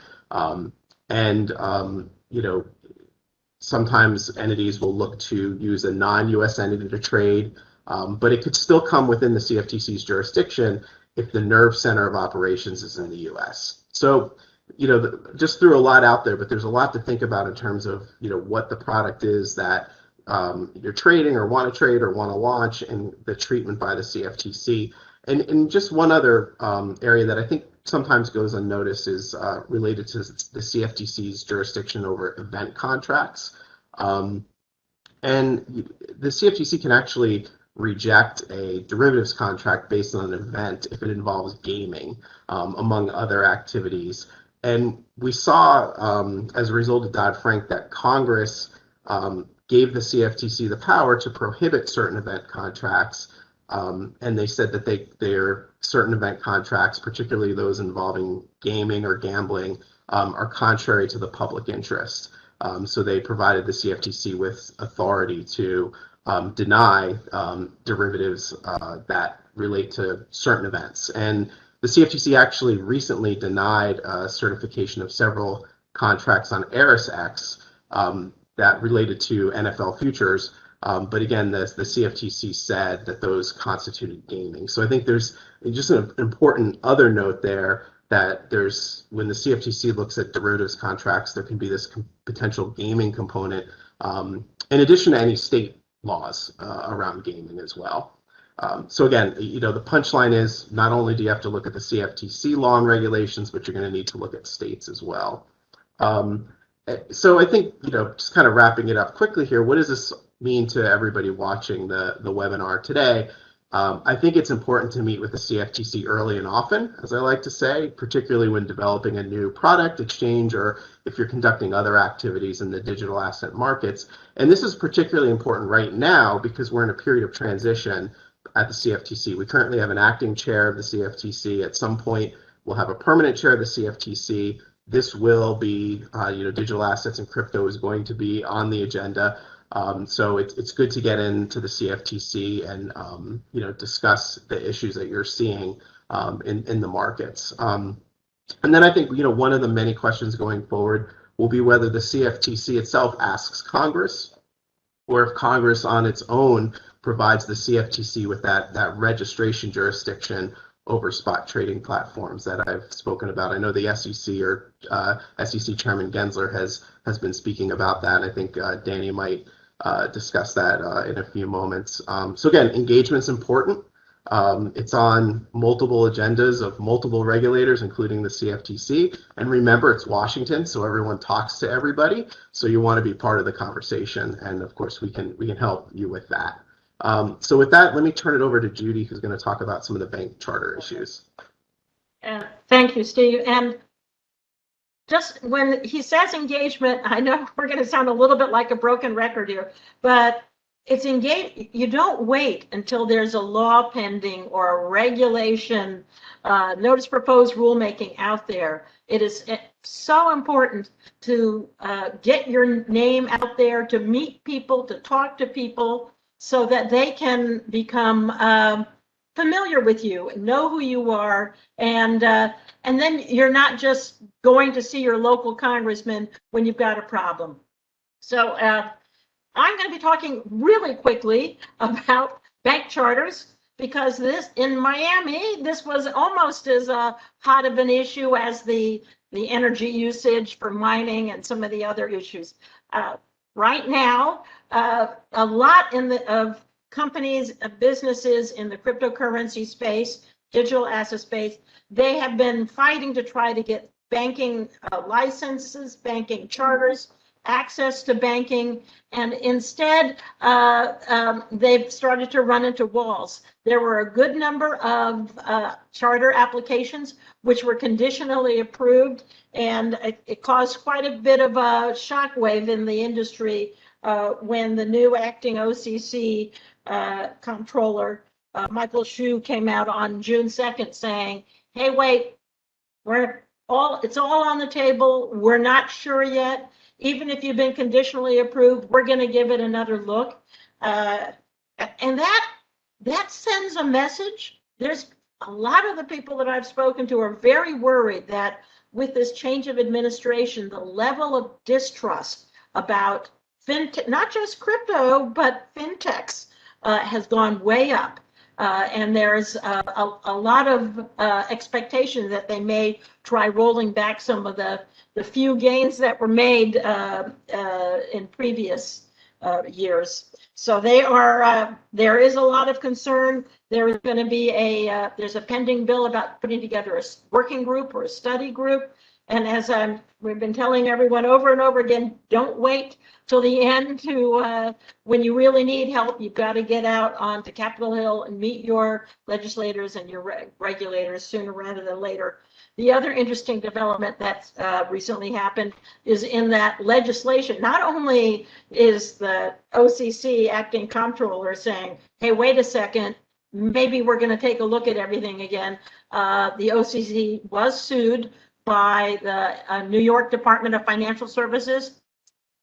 Sometimes entities will look to use a non-US entity to trade, but it could still come within the CFTC's jurisdiction if the nerve center of operations is in the US. So, just threw a lot out there, but there's a lot to think about in terms of, what the product is that you're trading or want to trade or want to launch, and the treatment by the CFTC. And just one other area that I think sometimes goes unnoticed is related to the CFTC's jurisdiction over event contracts. And the CFTC can actually reject a derivatives contract based on an event if it involves gaming, among other activities. And we saw, as a result of Dodd-Frank, that Congress gave the CFTC the power to prohibit certain event contracts. And they said that their certain event contracts, particularly those involving gaming or gambling, are contrary to the public interest. So they provided the CFTC with authority to deny derivatives that relate to certain events. And the CFTC actually recently denied certification of several contracts on ErisX that related to NFL futures. But again, the CFTC said that those constituted gaming. So I think there's just an important other note there, that when the CFTC looks at derivatives contracts, there can be this potential gaming component, in addition to any state laws around gaming as well. So again, the punchline is not only do you have to look at the CFTC law and regulations, but you're going to need to look at states as well. So I think, just kind of wrapping it up quickly here, what does this mean to everybody watching the webinar today? I think it's important to meet with the CFTC early and often, as I like to say, particularly when developing a new product, exchange, or if you're conducting other activities in the digital asset markets. And this is particularly important right now because we're in a period of transition at the CFTC. We currently have an acting chair of the CFTC. At some point, we'll have a permanent chair of the CFTC. This will be, digital assets and crypto is going to be on the agenda. So it's good to get into the CFTC and discuss the issues that you're seeing in the markets. And then I think one of the many questions going forward will be whether the CFTC itself asks Congress, or if Congress on its own provides the CFTC with that registration jurisdiction over spot trading platforms that I've spoken about. I know the SEC or SEC Chairman Gensler has been speaking about that. I think Danny might discuss that in a few moments. So again, engagement's important. It's on multiple agendas of multiple regulators, including the CFTC. And remember, it's Washington, so everyone talks to everybody. So you want to be part of the conversation, and of course, we can help you with that. So with that, let me turn it over to Judy, who's going to talk about some of the bank charter issues. Thank you, Steve. And just when he says engagement, I know we're going to sound a little bit like a broken record here, but it's engage. You don't wait until there's a law pending or a regulation, notice proposed rulemaking out there. It is so important to get your name out there, to meet people, to talk to people, so that they can become familiar with you, know who you are, and then you're not just going to see your local congressman when you've got a problem. So I'm going to be talking really quickly about bank charters because this in Miami, this was almost as hot of an issue as the energy usage for mining and some of the other issues. Right now, a lot of companies, businesses in the cryptocurrency space, digital asset space, they have been fighting to try to get banking licenses, banking charters, access to banking, and instead they've started to run into walls. There were a good number of charter applications which were conditionally approved, and it caused quite a bit of a shockwave in the industry when the new acting OCC comptroller, Michael Hsu, came out on June 2nd saying, hey, wait, it's all on the table. We're not sure yet. Even if you've been conditionally approved, we're going to give it another look. And that sends a message. There's a lot of the people that I've spoken to are very worried that with this change of administration, the level of distrust about fintech, not just crypto, but fintechs, has gone way up. And there's a lot of expectation that they may try rolling back some of the few gains that were made in previous years. So there is a lot of concern. There is going to be there's a pending bill about putting together a working group or a study group. And as we've been telling everyone over and over again, don't wait till the end to when you really need help. You've got to get out onto Capitol Hill and meet your legislators and your regulators sooner rather than later. The other interesting development that's recently happened is in that legislation. Not only is the OCC acting comptroller saying, hey, wait a second, maybe we're going to take a look at everything again. The OCC was sued by the New York Department of Financial Services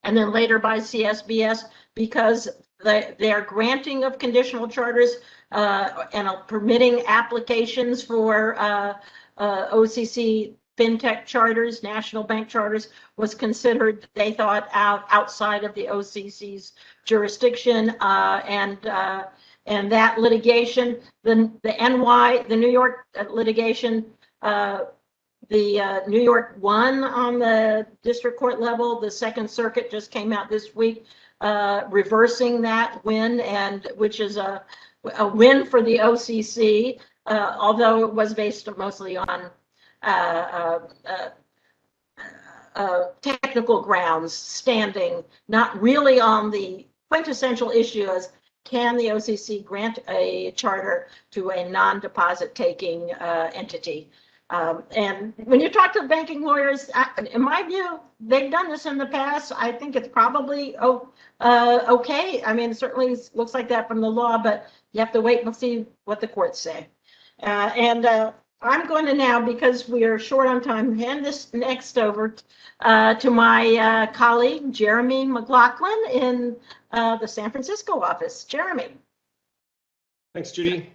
and then later by CSBS because their granting of conditional charters and permitting applications for OCC fintech charters, national bank charters, was considered, they thought, outside of the OCC's jurisdiction, and that litigation, the New York litigation, the New York won on the district court level. The Second Circuit just came out this week reversing that win, and which is a win for the OCC, although it was based mostly on technical grounds, standing, not really on the quintessential issue as can the OCC grant a charter to a non-deposit taking entity. And when you talk to banking lawyers, in my view, they've done this in the past. I think it's probably okay. I mean, it certainly looks like that from the law, but you have to wait and see what the courts say. I'm going to now, because we are short on time, hand this next over to my colleague, Jeremy McLaughlin in the San Francisco office. Jeremy. Thanks, Judy.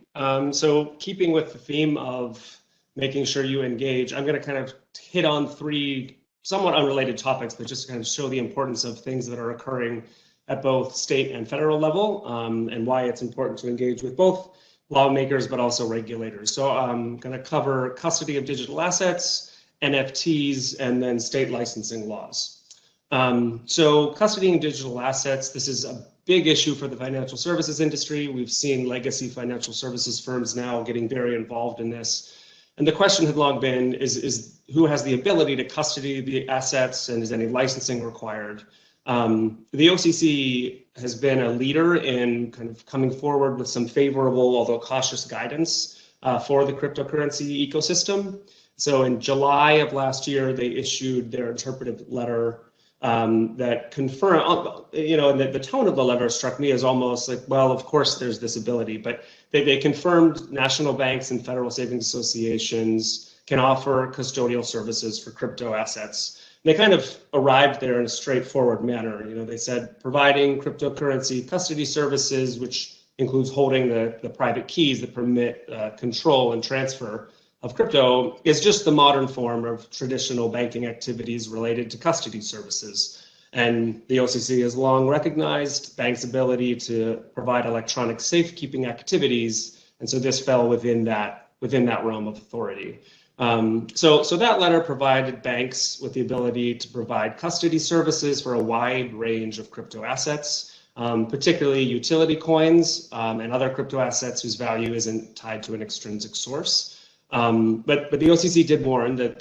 So keeping with the theme of making sure you engage, I'm going to kind of hit on three somewhat unrelated topics, but just to kind of show the importance of things that are occurring at both state and federal level, and why it's important to engage with both lawmakers, but also regulators. So I'm going to cover custody of digital assets, NFTs, and then state licensing laws. So custodying digital assets, this is a big issue for the financial services industry. We've seen legacy financial services firms now getting very involved in this. And the question had long been, is who has the ability to custody the assets, and is any licensing required? The OCC has been a leader in kind of coming forward with some favorable, although cautious guidance for the cryptocurrency ecosystem. So in July of last year, they issued their interpretive letter that confirmed, and the tone of the letter struck me as almost like, well, of course there's this ability, but they confirmed national banks and federal savings associations can offer custodial services for crypto assets. They kind of arrived there in a straightforward manner. They said providing cryptocurrency custody services, which includes holding the private keys that permit control and transfer of crypto, is just the modern form of traditional banking activities related to custody services. And the OCC has long recognized banks' ability to provide electronic safekeeping activities, and so this fell within that realm of authority. So that letter provided banks with the ability to provide custody services for a wide range of crypto assets, particularly utility coins and other crypto assets whose value isn't tied to an extrinsic source. But the OCC did warn that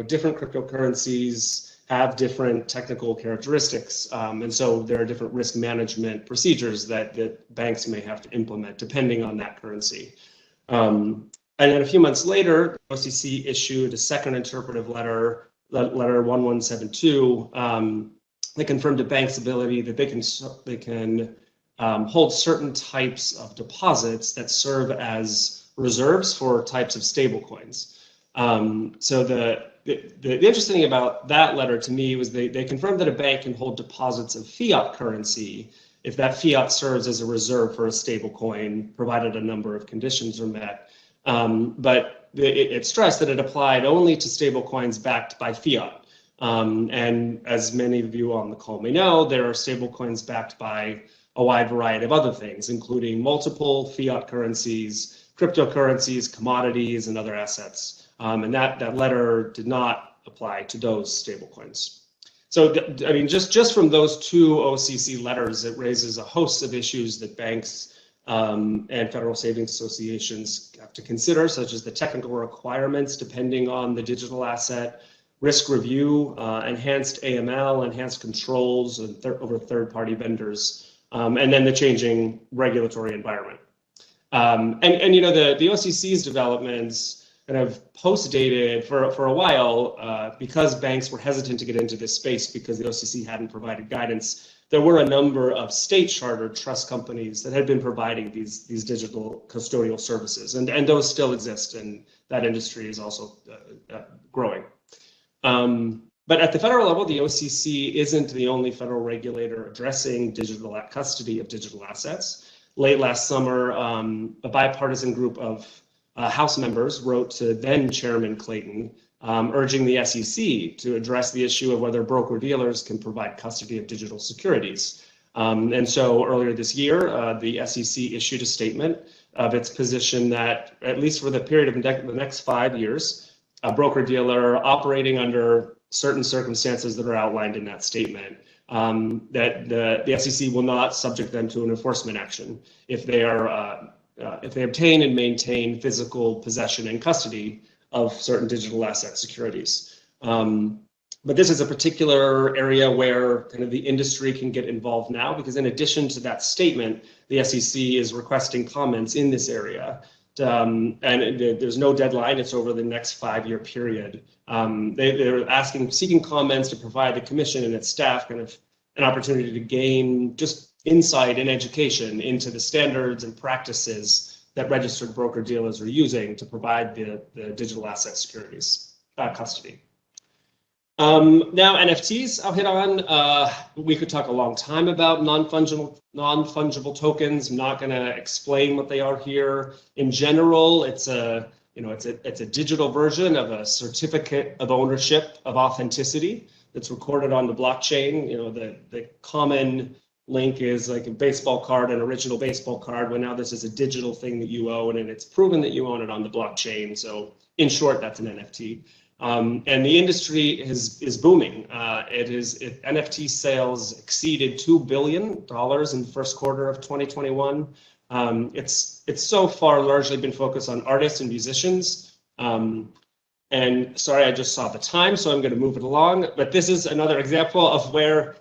different cryptocurrencies have different technical characteristics, and so there are different risk management procedures that banks may have to implement depending on that currency. And then a few months later, the OCC issued a second interpretive letter, letter 1172, that confirmed a bank's ability that they can hold certain types of deposits that serve as reserves for types of stablecoins. So the interesting thing about that letter to me was they confirmed that a bank can hold deposits of fiat currency if that fiat serves as a reserve for a stablecoin, provided a number of conditions are met. But it stressed that it applied only to stablecoins backed by fiat. And as many of you on the call may know, there are stablecoins backed by a wide variety of other things, including multiple fiat currencies, cryptocurrencies, commodities, and other assets. And that letter did not apply to those stablecoins. So, I mean, just from those two OCC letters, it raises a host of issues that banks and federal savings associations have to consider, such as the technical requirements depending on the digital asset, risk review, enhanced AML, enhanced controls over third-party vendors, and then the changing regulatory environment. And the OCC's developments kind of post-dated for a while because banks were hesitant to get into this space because the OCC hadn't provided guidance. There were a number of state-chartered trust companies that had been providing these digital custodial services, and those still exist, and that industry is also growing. But at the federal level, the OCC isn't the only federal regulator addressing digital custody of digital assets. Late last summer, a bipartisan group of House members wrote to then Chairman Clayton, urging the SEC to address the issue of whether broker-dealers can provide custody of digital securities. And so earlier this year, the SEC issued a statement of its position that, at least for the period of the next 5 years, a broker-dealer operating under certain circumstances that are outlined in that statement, that the SEC will not subject them to an enforcement action if they obtain and maintain physical possession and custody of certain digital asset securities. But this is a particular area where kind of the industry can get involved now, because in addition to that statement, the SEC is requesting comments in this area. And there's no deadline, it's over the next 5-year period. They're seeking comments to provide the commission and its staff kind of an opportunity to gain just insight and education into the standards and practices that registered broker-dealers are using to provide the digital asset securities custody. Now, NFTs I'll hit on. We could talk a long time about non-fungible tokens. I'm not going to explain what they are here. In general, it's a digital version of a certificate of ownership of authenticity that's recorded on the blockchain. The common link is like a baseball card, an original baseball card. Well, now this is a digital thing that you own, and it's proven that you own it on the blockchain. So in short, that's an NFT. And the industry is booming. NFT sales exceeded $2 billion in the first quarter of 2021. It's so far largely been focused on artists and musicians. And sorry, I just saw the time, so I'm going to move it along. But this is another example of where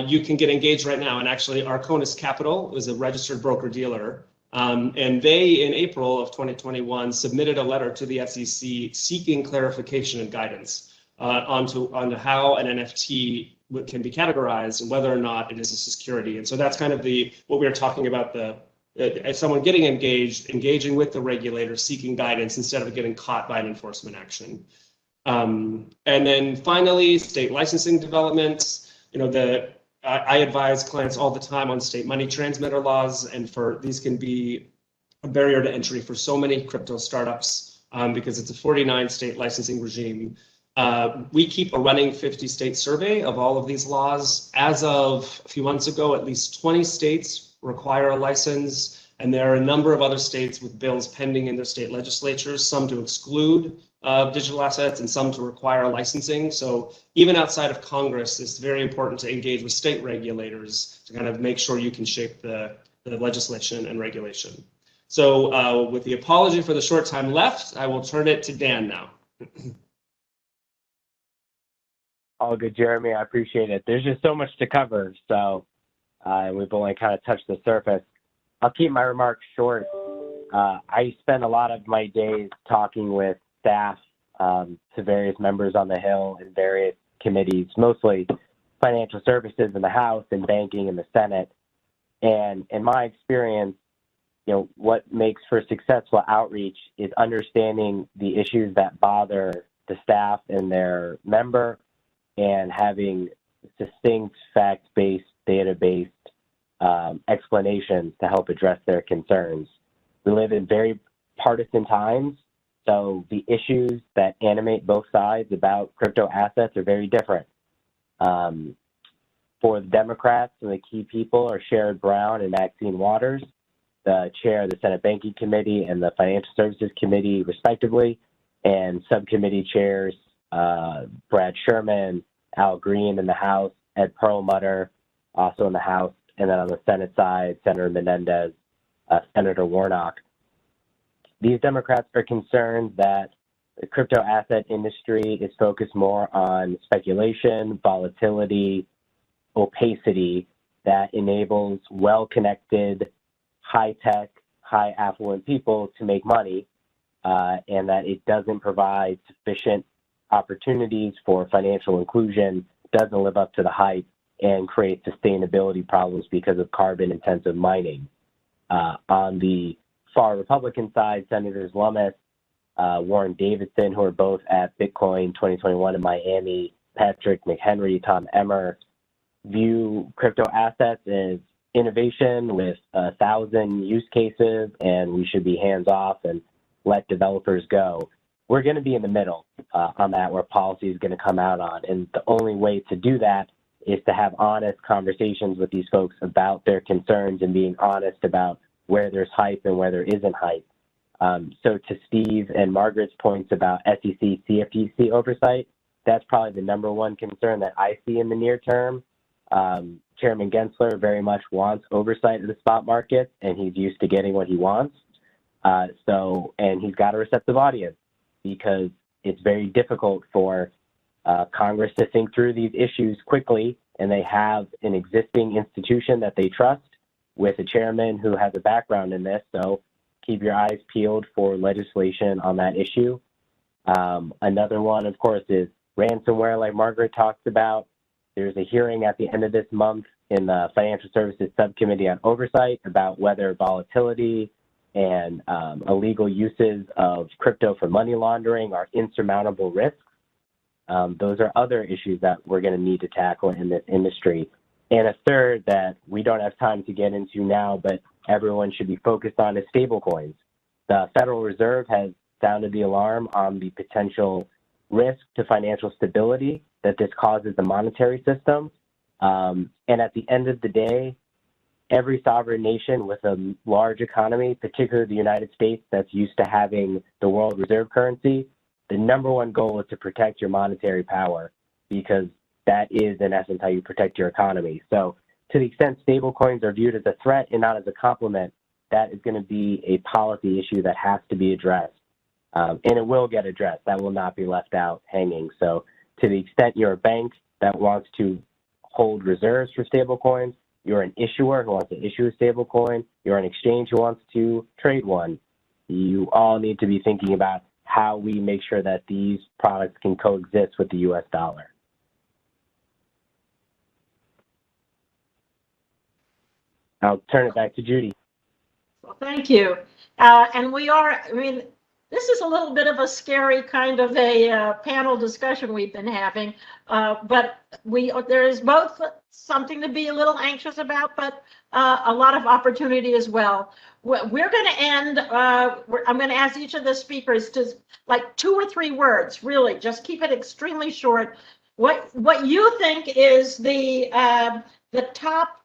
you can get engaged right now. And actually, Arconis Capital is a registered broker-dealer. And they, in April of 2021, submitted a letter to the SEC seeking clarification and guidance onto how an NFT can be categorized and whether or not it is a security. And so that's kind of what we were talking about, someone getting engaging with the regulator, seeking guidance instead of getting caught by an enforcement action. And then finally, state licensing developments. I advise clients all the time on state money transmitter laws, and these can be a barrier to entry for so many crypto startups because it's a 49 state licensing regime. We keep a running 50-state survey of all of these laws. As of a few months ago, at least 20 states require a license, and there are a number of other states with bills pending in their state legislatures, some to exclude digital assets and some to require licensing. So even outside of Congress, it's very important to engage with state regulators to kind of make sure you can shape the legislation and regulation. So with the apology for the short time left, I will turn it to Dan now. All good, Jeremy. I appreciate it. There's just so much to cover, so and we've only kind of touched the surface. I'll keep my remarks short. I spend a lot of my days talking with staff to various members on the Hill and various committees, mostly financial services in the House and banking in the Senate. And in my experience, what makes for successful outreach is understanding the issues that bother the staff and their member, and having succinct, fact-based, data-based explanations to help address their concerns. We live in very partisan times, so the issues that animate both sides about crypto assets are very different. For the Democrats, the key people are Sherrod Brown and Maxine Waters, the chair of the Senate Banking Committee and the Financial Services Committee, respectively, and subcommittee chairs Brad Sherman, Al Green in the House, Ed Perlmutter, also in the House, and then on the Senate side, Senator Menendez, Senator Warnock. These Democrats are concerned that the crypto asset industry is focused more on speculation, volatility, opacity that enables well-connected, high-tech, high-affluent people to make money, and that it doesn't provide sufficient opportunities for financial inclusion, doesn't live up to the hype, and create sustainability problems because of carbon-intensive mining. On the far Republican side, Senators Lummis, Warren Davidson, who are both at Bitcoin 2021 in Miami, Patrick McHenry, Tom Emmer, view crypto assets as innovation with 1,000 use cases, and we should be hands-off and let developers go. We're going to be in the middle on that, where policy is going to come out on. And the only way to do that is to have honest conversations with these folks about their concerns and being honest about where there's hype and where there isn't hype. So to Steve and Margaret's points about SEC, CFTC oversight, that's probably the number one concern that I see in the near term. Chairman Gensler very much wants oversight of the spot market, and he's used to getting what he wants. And he's got a receptive audience, because it's very difficult for Congress to think through these issues quickly, and they have an existing institution that they trust with a chairman who has a background in this. So keep your eyes peeled for legislation on that issue. Another one, of course, is ransomware, like Margaret talked about. There's a hearing at the end of this month in the Financial Services Subcommittee on Oversight about whether volatility and illegal uses of crypto for money laundering are insurmountable risks. Those are other issues that we're going to need to tackle in this industry. And a third that we don't have time to get into now, but everyone should be focused on, is stablecoins. The Federal Reserve has sounded the alarm on the potential risk to financial stability that this causes the monetary system. And at the end of the day, every sovereign nation with a large economy, particularly the United States, that's used to having the world reserve currency, the number one goal is to protect your monetary power, because that is, in essence, how you protect your economy. So to the extent stablecoins are viewed as a threat and not as a complement, that is going to be a policy issue that has to be addressed. And it will get addressed. That will not be left out hanging. So to the extent you're a bank that wants to hold reserves for stablecoins, you're an issuer who wants to issue a stablecoin, you're an exchange who wants to trade one, you all need to be thinking about how we make sure that these products can coexist with the US dollar. I'll turn it back to Judy. Well, thank you. And we are, this is a little bit of a scary kind of a panel discussion we've been having, but there is both something to be a little anxious about, but a lot of opportunity as well. We're going to end, I'm going to ask each of the speakers to like 2 or 3 words, really, just keep it extremely short. What you think is the top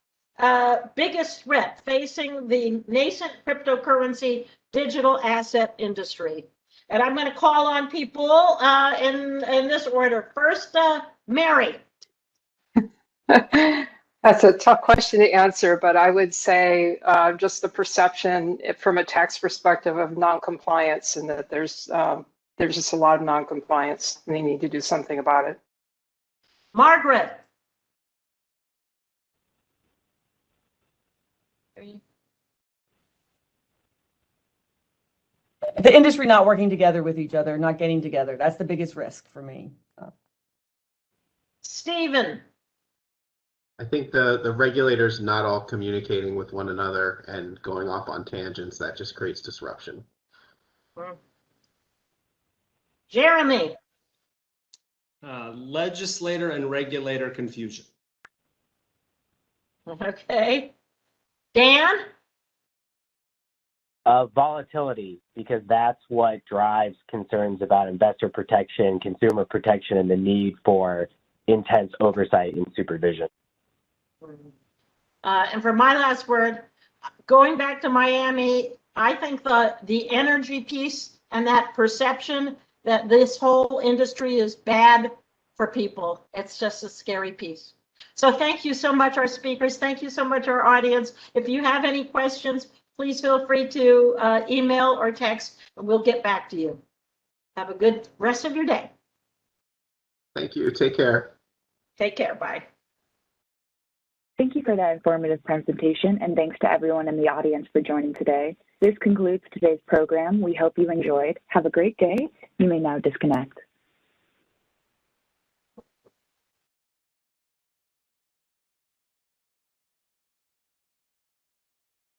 biggest threat facing the nascent cryptocurrency digital asset industry. And I'm going to call on people in this order. First, Mary. That's a tough question to answer, but I would say just the perception from a tax perspective of non-compliance, and that there's just a lot of non-compliance, and they need to do something about it. Margaret. The industry not working together with each other, not getting together. That's the biggest risk for me. Stephen. I think the regulators not all communicating with one another and going off on tangents, that just creates disruption. Jeremy. Legislator and regulator confusion. Okay. Dan? Volatility, because that's what drives concerns about investor protection, consumer protection, and the need for intense oversight and supervision. And for my last word, going back to Miami, I think the energy piece and that perception that this whole industry is bad for people, it's just a scary piece. So thank you so much, our speakers. Thank you so much, our audience. If you have any questions, please feel free to email or text, and we'll get back to you. Have a good rest of your day. Thank you. Take care. Take care. Bye. Thank you for that informative presentation, and thanks to everyone in the audience for joining today. This concludes today's program. We hope you enjoyed. Have a great day. You may now disconnect.